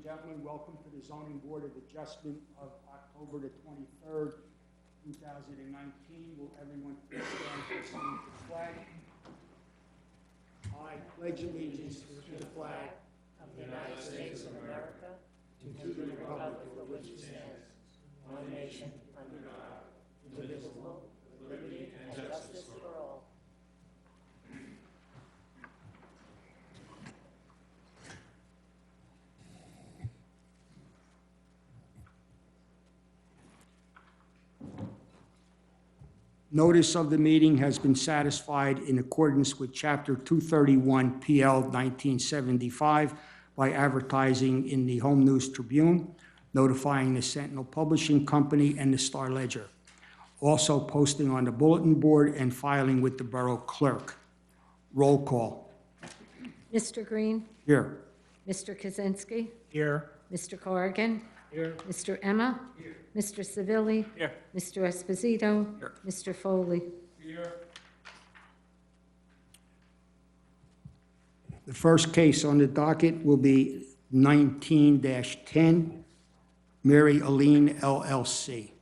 gentlemen, welcome to the Zoning Board of Adjustment of October the 23rd, 2019. Will everyone please stand for salute to the flag? I pledge allegiance to the flag of the United States of America, to the republic for which it stands, one nation, under God, indivisible, with liberty and justice for all. Notice of the meeting has been satisfied in accordance with Chapter 231 PL 1975 by advertising in the Home News Tribune, notifying the Sentinel Publishing Company and the Star Ledger. Also posting on the bulletin board and filing with the Borough Clerk. Roll call. Mr. Green? Here. Mr. Kaczynski? Here. Mr. Corrigan? Here. Mr. Emma? Here. Mr. Civilli? Here. Mr. Esposito? Here. Mr. Foley? Here. The first case on the docket will be 19-10, Mary Aline LLC.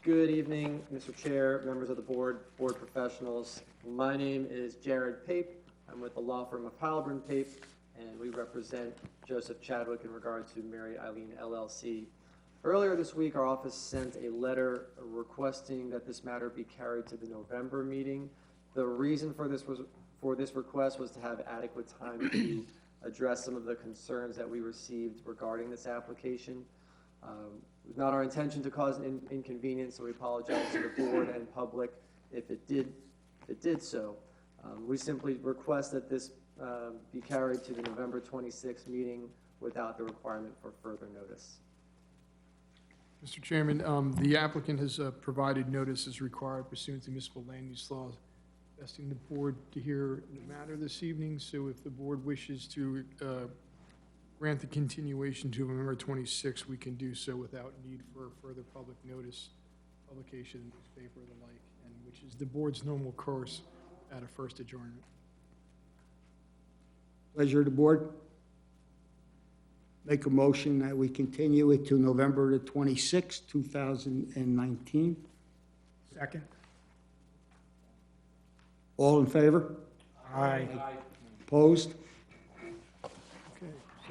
Good evening, Mr. Chair, members of the board, board professionals. My name is Jared Pape. I'm with the law firm of Heilbrunn Pape, and we represent Joseph Chadwick in regard to Mary Eileen LLC. Earlier this week, our office sent a letter requesting that this matter be carried to the November meeting. The reason for this request was to have adequate time to address some of the concerns that we received regarding this application. It was not our intention to cause an inconvenience, so we apologize to the board and public if it did so. We simply request that this be carried to the November 26th meeting without the requirement for further notice. Mr. Chairman, the applicant has provided notice as required pursuant to municipal land use laws. Asking the board to hear the matter this evening, so if the board wishes to grant the continuation to November 26th, we can do so without need for further public notice, publication in the newspaper, or the like, and which is the board's normal course at a first adjournment. Pleasure of the board. Make a motion that we continue it to November the 26th, 2019. Second. All in favor? Aye. Opposed? Okay.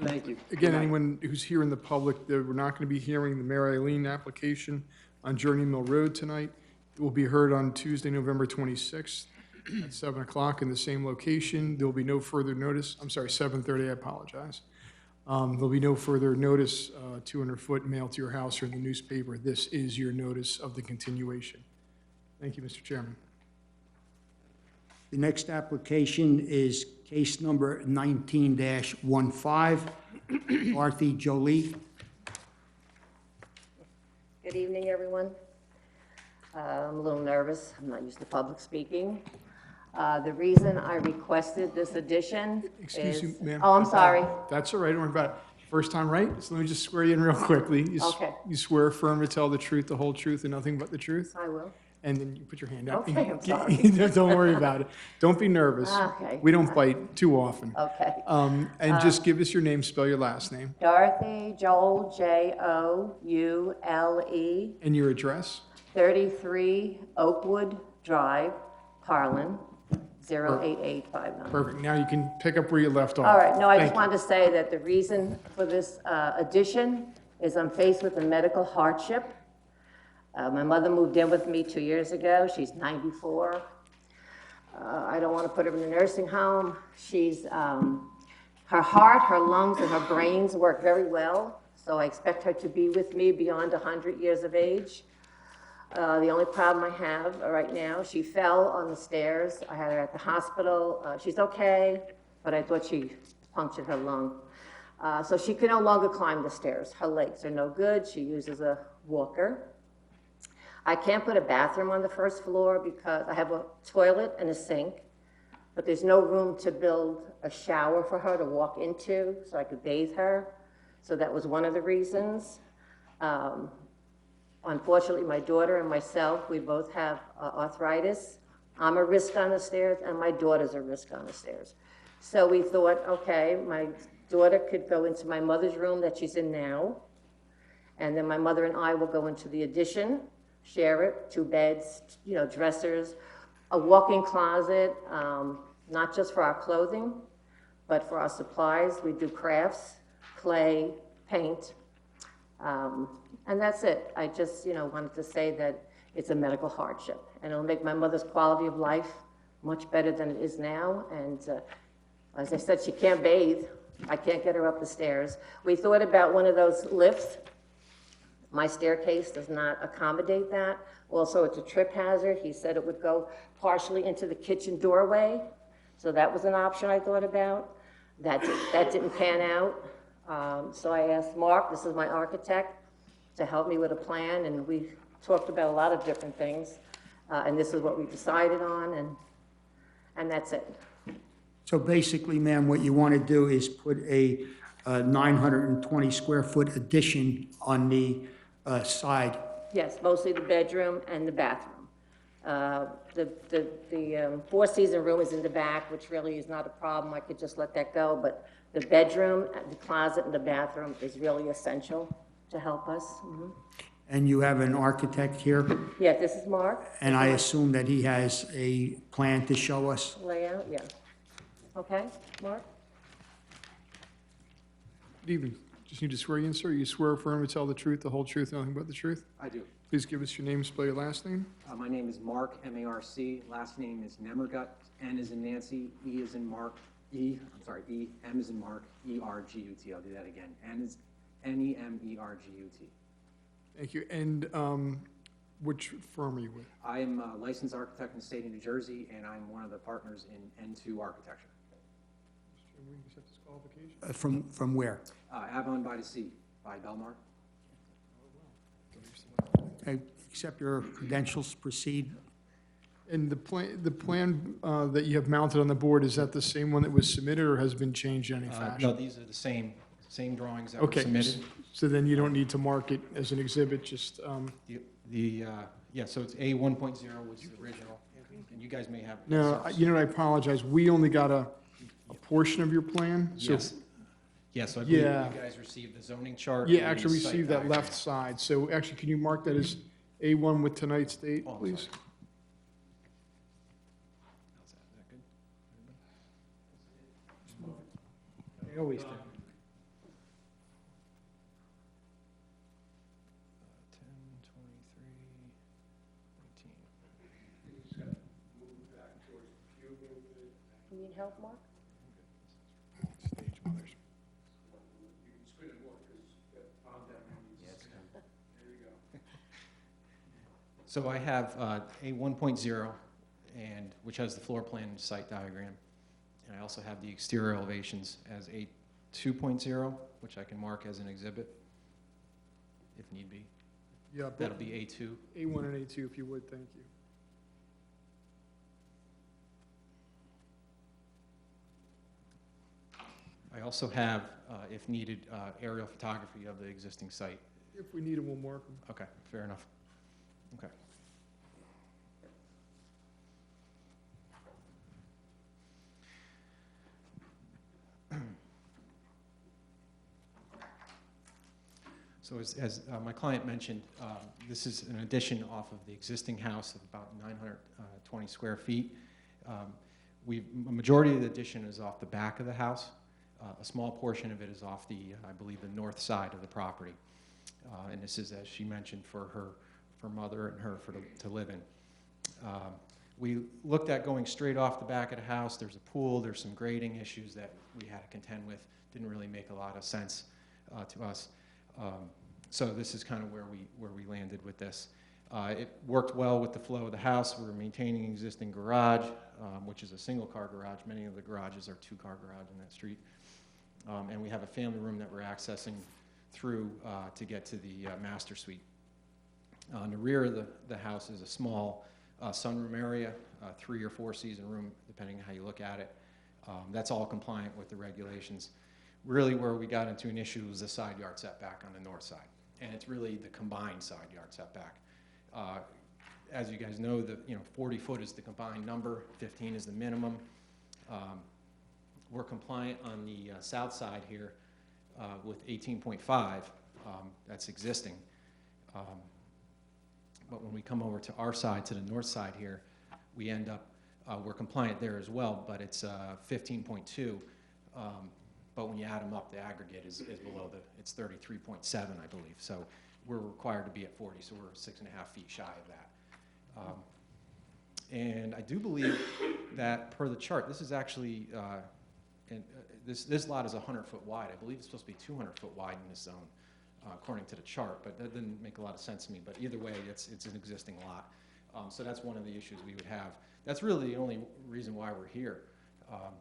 Thank you. Again, anyone who's here in the public, we're not going to be hearing the Mary Eileen application on Journey Mill Road tonight. It will be heard on Tuesday, November 26th at 7 o'clock in the same location. There will be no further notice. I'm sorry, 7:30, I apologize. There'll be no further notice, 200-foot mailed to your house or in the newspaper. This is your notice of the continuation. Thank you, Mr. Chairman. The next application is case number 19-15, Dorothy Jolie. Good evening, everyone. I'm a little nervous. I'm not used to public speaking. The reason I requested this addition Excuse is... me, ma'am. Oh, I'm sorry. That's all right, don't worry about it. First time, right? So let me just swear you in real quickly. Okay. You swear affirm to tell the truth, the whole truth, and nothing but the truth? I will. And then you put your hand out. Okay, I'm sorry. Don't worry about it. Don't be nervous. Okay. We don't bite too often. Okay. And just give us your name, spell your last name, Dorothy Joel, Joule, and your address. 33 Oakwood Drive, Harlan, 08859. Perfect. Now you can pick up where you left off. All right, no, I Thank just you. wanted to say that the reason for this addition is I'm faced with a medical hardship. My mother moved in with me 2 years ago. She's 94. I don't want to put her in a nursing home. She's, her heart, her lungs, and her brains work very well, so I expect her to be with me beyond 100 years of age. The only problem I have right now, she fell on the stairs. I had her at the hospital. She's okay, but I thought she punctured her lung. So she can no longer climb the stairs. Her legs are no good. She uses a walker. I can't put a bathroom on the first floor because I have a toilet and a sink, but there's no room to build a shower for her to walk into so I could bathe her. So that was one of the reasons. Unfortunately, my daughter and myself, we both have arthritis. I'm a risk on the stairs, and my daughter's a risk on the stairs. So we thought, okay, my daughter could go into my mother's room that she's in now, and then my mother and I will go into the addition, share it, 2 beds, dressers, a walk-in closet, not just for our clothing, but for our supplies. We do crafts, clay, paint, and that's it. I just, wanted to say that it's a medical hardship, and it'll make my mother's quality of life much better than it is now. And as I said, she can't bathe. I can't get her up the stairs. We thought about one of those lifts. My staircase does not accommodate that. Also, it's a trip hazard. He said it would go partially into the kitchen doorway. So that was an option I thought about. That didn't pan out. So I asked Mark, this is my architect, to help me with a plan, and we talked about a lot of different things. And this is what we decided on, and that's it. So basically, ma'am, what you want to do is put a 920 square foot addition on the side. Yes, mostly the bedroom and the bathroom. The four-season room is in the back, which really is not a problem. I could just let that go, but the bedroom, the closet, and the bathroom is really essential to help us. Mhm. And you have an architect here, Yeah, this is Mark. and I assume that he has a plan to show us? Layout, yeah. Okay, Mark? Good evening. Just need to swear you in, sir. You swear or affirm to tell the truth, the whole truth, and nothing but the truth? I do. Please give us your name, spell your last name. My name is Mark, M-A-R-C. Last name is Nemergut. N is in Nancy, E is in Mark, E, M is in Mark, E-R-G-U-T. I'll do that again. N is N-E-M-E-R-G-U-T. Thank you. And which firm are you with? I am a licensed architect in the state of New Jersey, and I'm one of the partners in N2 Architecture. Mr. Chairman, we accept disqualification. From where? Avon by the Sea, by Belmar. Okay, accept your credentials, proceed. And the plan that you have mounted on the board, is that the same one that was submitted or has been changed in any No, fashion? these are the same drawings that were Okay, submitted. so then you don't need to mark it as an exhibit, just, Yeah, so it's A 1.0 was the original, and you guys may have. no, you know what, I apologize. We only got a portion of your plan. So Yes. Yeah, so I believe you Yeah. guys received the zoning chart. yeah, and actually the site received that diagram. left side. So actually, can you mark that as A1 with tonight's date, Oh, I'm please? sorry. How's that? Is that good? They always do. 10, 23, 19. You need help, Mark? Stage mothers. So I have A 1.0, and which has the floor plan and site diagram. And I also have the exterior elevations as A 2.0, which I can mark as an exhibit, if need be. Yeah, but That'll be A2. A1 and A2, if you would, thank you. I also have, if needed, aerial photography of the existing site. If we need them, we'll mark them. Okay, fair enough. Okay. So as my client mentioned, this is an addition off of the existing house of about 920 square feet. A majority of the addition is off the back of the house. A small portion of it is off the, I believe, the north side of the property. And this is, as she mentioned, for her mother and her to live in. We looked at going straight off the back of the house. There's a pool, there's some grading issues that we had to contend with. Didn't really make a lot of sense to us. So this is kind of where we landed with this. It worked well with the flow of the house. We're maintaining an existing garage, which is a single-car garage. Many of the garages are two-car garage in that street. And we have a family room that we're accessing through to get to the master suite. On the rear of the house is a small sunroom area, 3 or 4 season room, depending on how you look at it. That's all compliant with the regulations. Really where we got into an issue was the side yard setback on the north side. And it's really the combined side yard setback. As you guys know, 40 foot is the combined number, 15 is the minimum. We're compliant on the south side here with 18.5, that's existing. But when we come over to our side, to the north side here, we end up, we're compliant there as well, but it's 15.2. But when you add them up, the aggregate is below it's 33.7, I believe. So we're required to be at 40, so we're 6.5 feet shy of that. And I do believe that per the chart, this is actually, this lot is 100 foot wide. I believe it's supposed to be 200 foot wide in this zone, according to the chart, but that didn't make a lot of sense to me. But either way, it's an existing lot. So that's one of the issues we would have. That's really the only reason why we're here.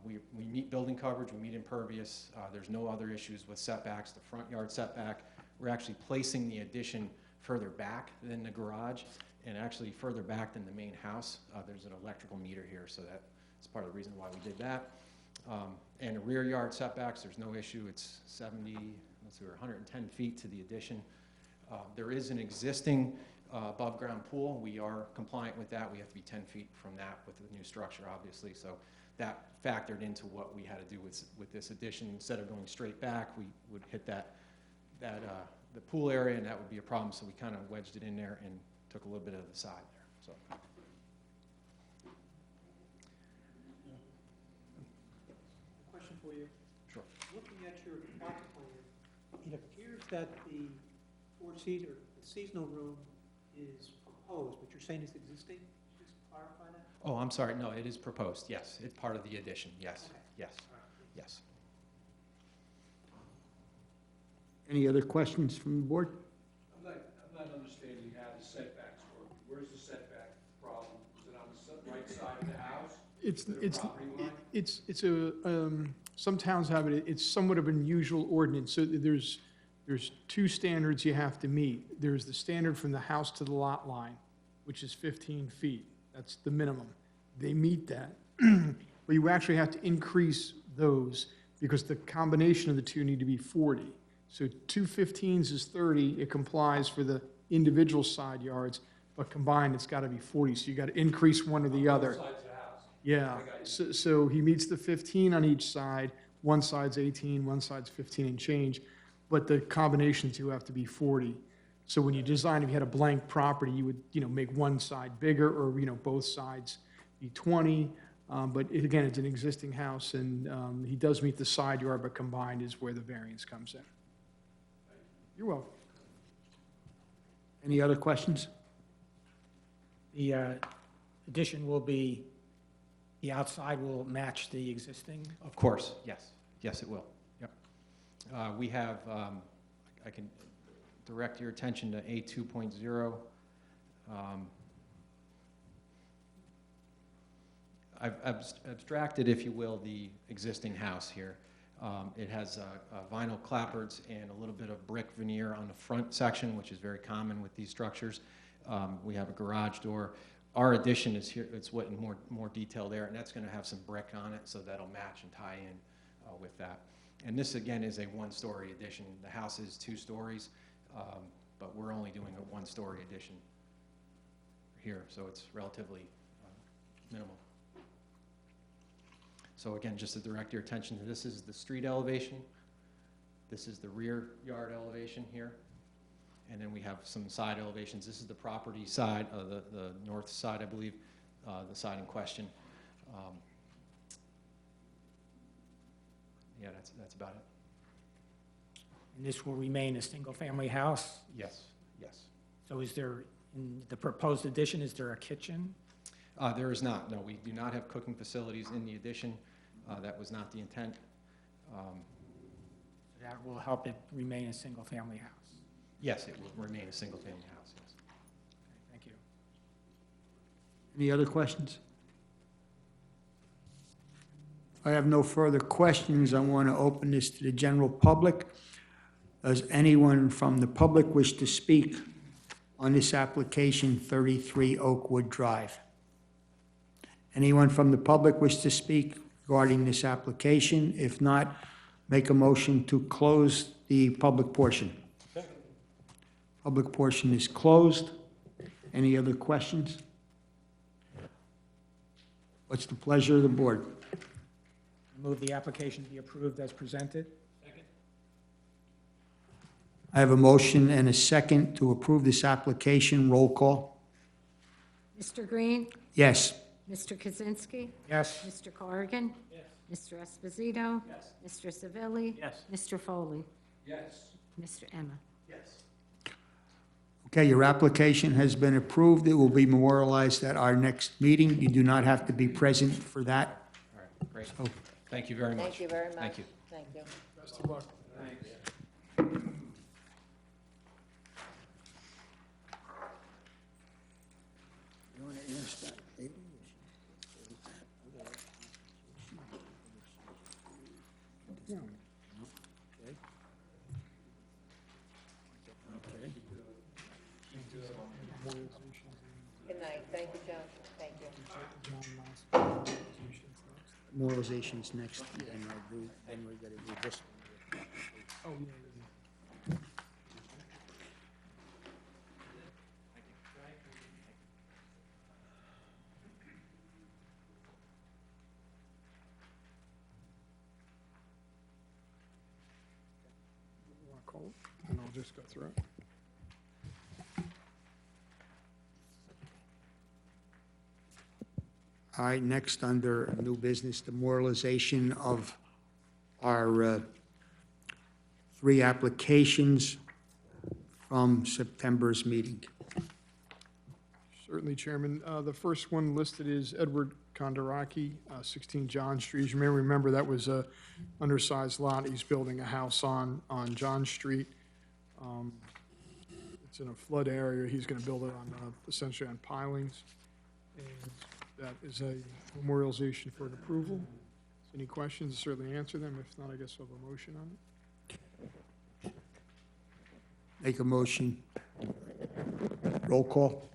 We meet building coverage, we meet impervious. There's no other issues with setbacks, the front yard setback. We're actually placing the addition further back than the garage and actually further back than the main house. There's an electrical meter here, so that's part of the reason why we did that. And the rear yard setbacks, there's no issue. It's 110 feet to the addition. There is an existing above ground pool. We are compliant with that. We have to be 10 feet from that with the new structure, obviously. So that factored into what we had to do with this addition. Instead of going straight back, we would hit the pool area, and that would be a problem. So we kind of wedged it in there and took a little bit of the side there. So. Question for you. Sure. Looking at your plot plan, it appears that the four-seat or the seasonal room is proposed, but you're saying it's existing? Could you just clarify that? Oh, I'm sorry. No, it is proposed. Yes, it's part of the addition. Yes, Okay. yes, All right. yes. Any other questions from the board? I'm not understanding how the setbacks work. Where's the setback problem? Is it on the right side of the house? Some towns have it, it's somewhat of an unusual ordinance. So there's two standards you have to meet. There's the standard from the house to the lot line, which is 15 feet. That's the minimum. They meet that. But you actually have to increase those because the combination of the two need to be 40. So 2 15s is 30. It complies for the individual side yards, but combined, it's got to be 40. So you got to increase one or the other. Both sides of the house. Yeah, so he meets the 15 on each side, one side's 18, one side's 15 and change, but the combination two have to be 40. So when you design, if you had a blank property, you would, make one side bigger or, both sides be 20. But again, it's an existing house and he does meet the side yard, but combined is where the variance comes in. You're welcome. Any other questions? The addition will be, the outside will match the existing? Of course, yes. Yes, it will. Yep. We have, I can direct your attention to A2.0. I've abstracted, if you will, the existing house here. It has vinyl clapboards and a little bit of brick veneer on the front section, which is very common with these structures. We have a garage door. Our addition is here, it's what in more detail there, and that's going to have some brick on it, so that'll match and tie in with that. And this, again, is a one-story addition. The house is 2 stories, but we're only doing a 1-story addition here, so it's relatively minimal. So again, just to direct your attention to this is the street elevation. This is the rear yard elevation here. And then we have some side elevations. This is the property side, the north side, I believe, the side in question. Yeah, that's about it. And this will remain a single-family house? Yes, yes. So is there, in the proposed addition, is there a kitchen? There is not. No, we do not have cooking facilities in the addition. That was not the intent. That will help it remain a single-family house? Yes, it will remain a single-family house, yes. Okay, thank you. Any other questions? I have no further questions. I want to open this to the general public. Does anyone from the public wish to speak on this application, 33 Oakwood Drive? Anyone from the public wish to speak regarding this application? If not, make a motion to close the public portion. Public portion is closed. Any other questions? What's the pleasure of the board? Move the application be approved as presented. I have a motion and a second to approve this application. Roll call. Mr. Green? Yes. Mr. Kaczynski? Yes. Mr. Corrigan? Yes. Mr. Esposito? Yes. Mr. Savili? Yes. Mr. Foley? Yes. Mr. Emma? Okay, your application has been approved. It will be memorialized at our next meeting. You do not have to be present for that. All right, great. Thank you very much. Thank you very much. Thank you. Thank you. Best of luck. Good night. Thank you, John. Thank you. Memorialization's next, and then we're gonna do this one. Oh, yeah, yeah, yeah. You wanna call it? And I'll just go through it. All right, next, under new business, the memorialization of our 3 applications from September's meeting. Certainly, Chairman. The first one listed is Edward Kondaraki, 16 John Street. As you may remember, that was a undersized lot. He's building a house on John Street. It's in a flood area. He's going to build it on, essentially on pilings. And that is a memorialization for an approval. Any questions, certainly answer them. If not, I guess I'll have a motion on it. Make a motion. Roll call.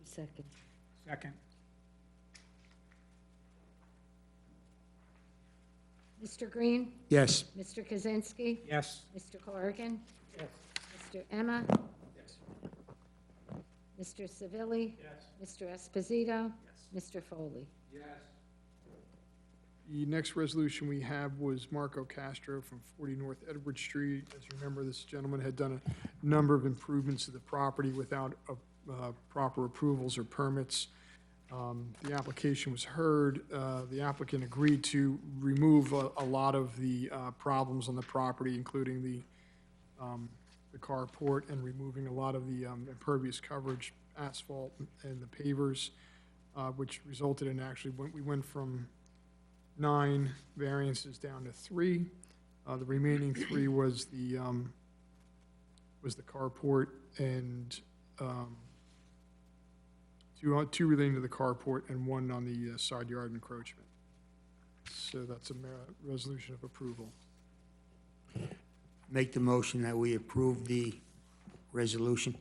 Second. Second. Mr. Green? Yes. Mr. Kaczynski? Yes. Mr. Corrigan? Yes. Mr. Emma? Mr. Savili? Mr. Esposito? Mr. Foley? Yes. The next resolution we have was Marco Castro from 40 North Edward Street. As you remember, this gentleman had done a number of improvements to the property without proper approvals or permits. The application was heard. The applicant agreed to remove a lot of the problems on the property, including the carport and removing a lot of the impervious coverage, asphalt, and the pavers, which resulted in actually, we went from 9 variances down to 3. The remaining 3 was the carport and 2 relating to the carport and 1 on the side yard encroachment. So that's a resolution of approval. Make the motion that we approve the resolution.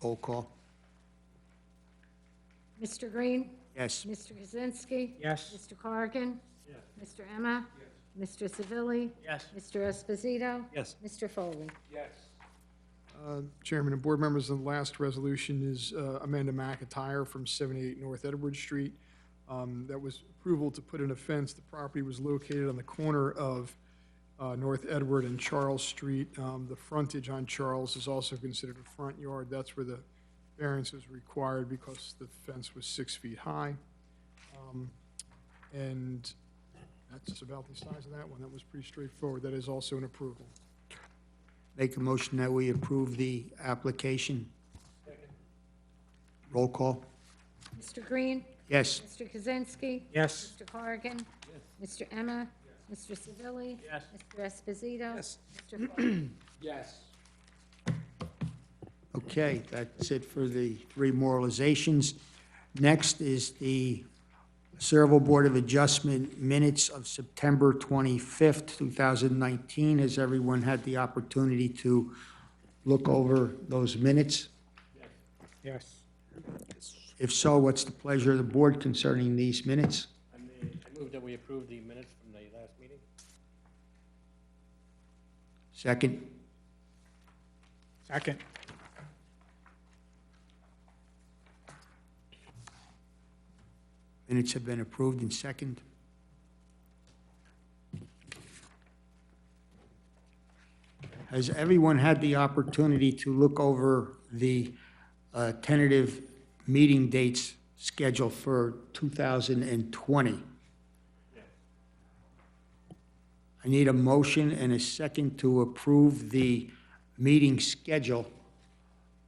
Roll call. Mr. Green? Yes. Mr. Kaczynski? Yes. Mr. Corrigan? Yes. Mr. Emma? Mr. Savili? Yes. Mr. Esposito? Yes. Mr. Foley? Yes. Chairman and board members, the last resolution is Amanda McIntyre from 78 North Edward Street. That was approval to put in a fence. The property was located on the corner of North Edward and Charles Street. The frontage on Charles is also considered a front yard. That's where the variance was required because the fence was 6 feet high. And that's about the size of that one. That was pretty straightforward. That is also an approval. Make a motion that we approve the application. Roll call. Mr. Green? Yes. Mr. Kaczynski? Yes. Mr. Corrigan? Mr. Emma? Mr. Savili? Yes. Mr. Esposito? Yes. Mr. Foley? Yes. Okay, that's it for the 3 moralizations. Next is the Serval Board of Adjustment minutes of September 25th, 2019. Has everyone had the opportunity to look over those minutes? Yes. If so, what's the pleasure of the board concerning these minutes? I move that we approve the minutes from the last meeting. Second? Second. Minutes have been approved and second. Has everyone had the opportunity to look over the tentative meeting dates scheduled for 2020? I need a motion and a second to approve the meeting schedule,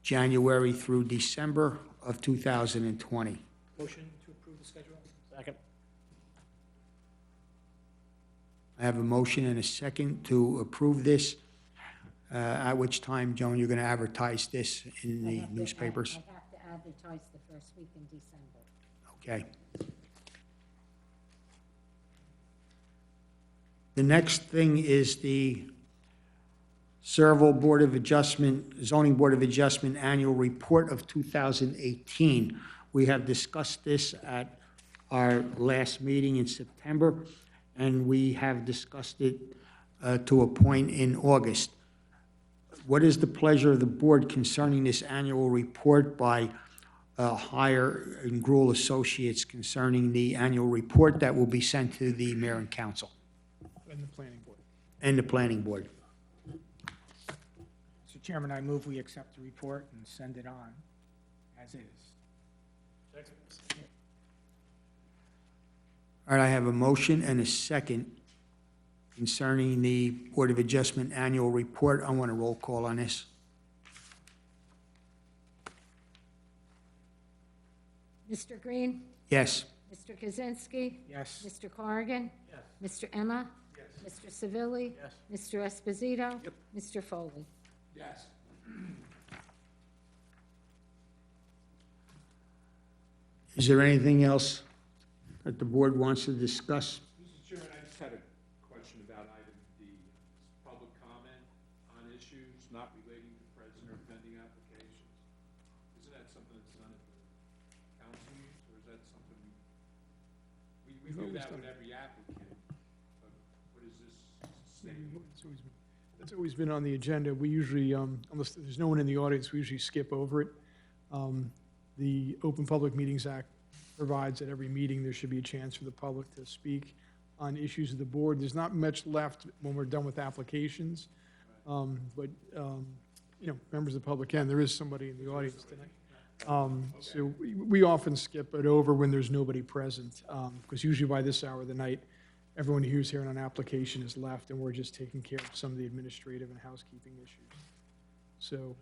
January through December of 2020. Motion to approve the schedule? Second. I have a motion and a second to approve this, at which time, Joan, you're going to advertise this in the newspapers? I have to advertise the first week in December. Okay. The next thing is the Somerville Board of Adjustment, Zoning Board of Adjustment Annual Report of 2018. We have discussed this at our last meeting in September, and we have discussed it to a point in August. What is the pleasure of the board concerning this annual report by Hire and Gruel Associates concerning the annual report that will be sent to the mayor and council And the planning board. and the planning board? Mr. Chairman, I move we accept the report and send it on as is. All right, I have a motion and a second concerning the Board of Adjustment Annual Report. I want a roll call on this. Mr. Green? Yes. Mr. Kaczynski? Yes. Mr. Corrigan? Yes. Mr. Emma? Yes. Mr. Civilli? Yes. Mr. Esposito? Yep. Mr. Foley? Yes. Is there anything else that the board wants to discuss? Mr. Chairman, I just had a question about item D, public comment on issues not relating to present or pending applications. Isn't that something that's done at the council meetings, or is that something we do that with every applicant? But what is this statement? It's always been on the agenda. We usually, unless there's no one in the audience, we usually skip over it. The Open Public Meetings Act provides that every meeting there should be a chance for the public to speak on issues of the board. There's not much left when we're done with applications. But, members of the public can. There is somebody in the audience tonight. So we often skip it over when there's nobody present, because usually by this hour of the night, everyone who's here on an application is left, and we're just taking care of some of the administrative and housekeeping issues. So,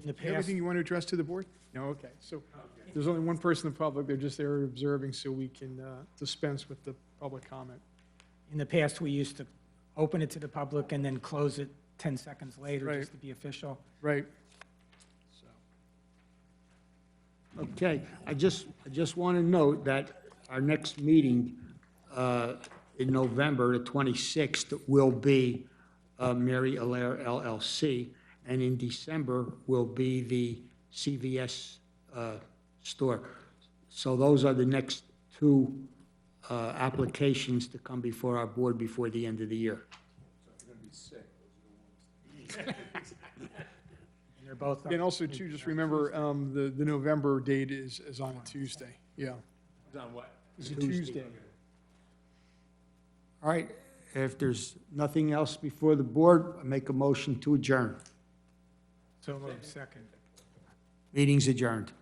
In the past, everything you want to address to the board? No, okay. So there's only one person in the public, they're just there observing, so we can dispense with the public comment. in the past, we used to open it to the public and then close it 10 seconds later Right. just to be official. Right. Okay, I just want to note that our next meeting in November, the 26th, will be Mary Allaire LLC, and in December will be the CVS store. So those are the next two applications to come before our board before the end of the year. So if you're gonna be sick, those are the ones. And they're both. And also, too, just remember, the November date is on a Tuesday. Yeah, It's on what? it's a Tuesday. All right, if there's nothing else before the board, I make a motion to adjourn. So moved, second. Meeting's adjourned.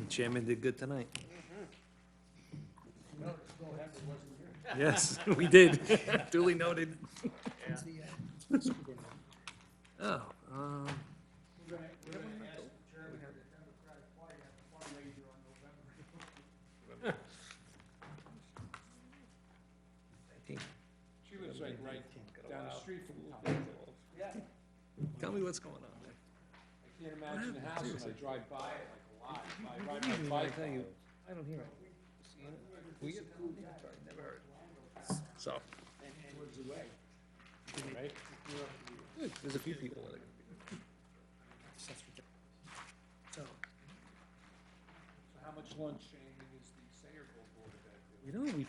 Chairman did good tonight. Yes, we did. Duly noted. Oh, She lives like right down the street from the tell me what's going on there. I can't imagine the house when I drive by it like a lot. I ride I my bike. tell you, I don't hear it. See it? We get, never heard. So. Right? Good, there's a few people that are gonna be. So. So how much lunch, Shane, is the Sagerville Board of Ed We don't, we